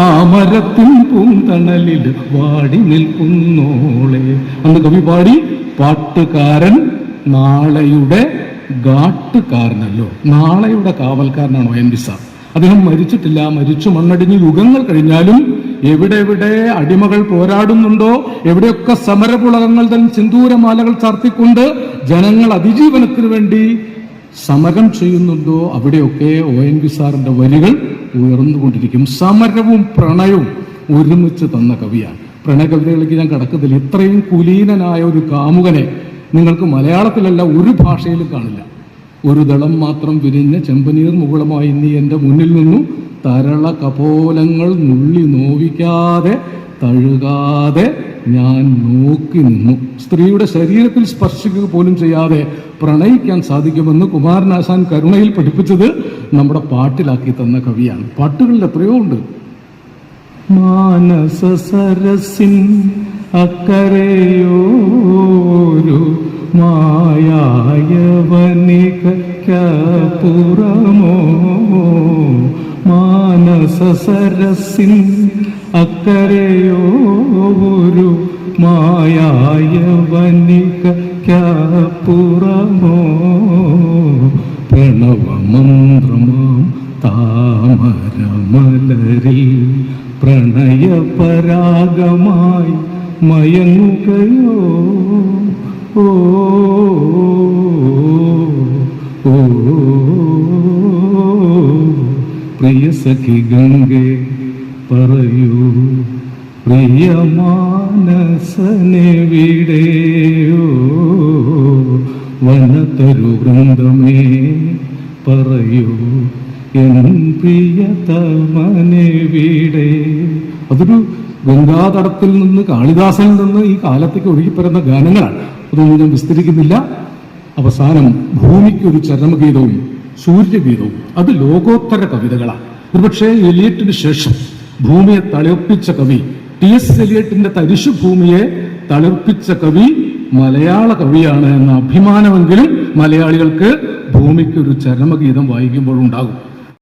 ആ മരത്തിൻ പൂന്തണലിൽ വാടി നിൽക്കുന്നോളെ അന്ന് കവി പാടി. പാട്ടുകാരൻ നാളെയുടെ ഗാട്ടുകാരനല്ലോ, നാളെയുടെ കാവൽക്കാരനാണോ ONV സാർ. അദ്ദേഹം മരിച്ചിട്ടില്ല, മരിച്ചു മണ്ണടിഞ്ഞ് യുഗങ്ങൾ കഴിഞ്ഞാലും എവിടെ അടിമകൾ പോരാടുന്നുണ്ടോ, എവിടെയൊക്കെ സമരപുളകങ്ങൾ തൻ സിന്ദൂരമാലകൾ ചാർത്തിക്കൊണ്ട് ജനങ്ങൾ അതിജീവനത്തിന് വേണ്ടി സമരം ചെയ്യുന്നുണ്ടോ അവിടെയൊക്കെ ONV സാറിന്റെ വരികൾ ഉയർന്നുകൊണ്ടിരിക്കും. സമരവും പ്രണയവും ഒരുമിച്ച് തന്ന കവിയാണ്. പ്രണയകവിതകളിലേക്ക് ഞാൻ കടക്കുന്നില്ല. ഇത്രയും കുലീനനായ ഒരു കാമുകനെ നിങ്ങൾക്ക് മലയാളത്തിലല്ല ഒരു ഭാഷയിലും കാണില്ല. ഒരു ദളം മാത്രം വിരിഞ്ഞ ചെമ്പനീർ മുകുളമായി നീ എൻ്റെ മുന്നിൽ നിന്നു തരള കപോലങ്ങൾ നുള്ളി നോവിക്കാതെ തഴുകാതെ ഞാൻ നോക്കി നിന്നു. സ്ത്രീയുടെ ശരീരത്തിൽ സ്പർശിക്കുക പോലും ചെയ്യാതെ പ്രണയിക്കാൻ സാധിക്കുമെന്ന് കുമാരനാശാൻ കരുണയിൽ പഠിപ്പിച്ചത് നമ്മുടെ പാട്ടിലാക്കി തന്ന കവിയാണ്. പാട്ടുകളിൽ എത്രയോ ഉണ്ട്. മാനസ സരസിൻ അക്കരയോരു മായായവനികപ്പുറമോ, മാനസ സരസിൻ അക്കരയോരു മായായവനികപ്പുറമോ, പ്രണവമന്ത്രമാം താമരമലരിൽ പ്രണയപരാഗമായി മയങ്ങുകയോ. ഓ ഓ പ്രിയ സഖി ഗംഗേ പറയൂ, പ്രിയമാനസനെവിടെയോ, വനതരു വൃന്ദമേ പറയൂ, എൻ പ്രിയതമനെവിടെ. അതൊരു ഗംഗാതടത്തിൽ നിന്ന് കാളിദാസനിൽ നിന്ന് ഈ കാലത്തേക്ക് ഒഴുകിപ്പരുന്ന ഗാനങ്ങളാണ്. അതൊന്നും ഞാൻ വിസ്തരിക്കുന്നില്ല. അവസാനം ഭൂമിക്കൊരു ചരമഗീതവും സൂര്യഗീതവും, അത് ലോകോത്തര കവിതകളാണ്. ഒരുപക്ഷെ എലിയറ്റിന് ശേഷം ഭൂമിയെ തളിർപ്പിച്ച കവി, TS എലിയറ്റിന്റെ തരിശു ഭൂമിയെ തളിർപ്പിച്ച കവി മലയാള കവിയാണ് എന്ന അഭിമാനമെങ്കിലും മലയാളികൾക്ക് ഭൂമിക്കൊരു ചരമഗീതം വായിക്കുമ്പോൾ ഉണ്ടാകും.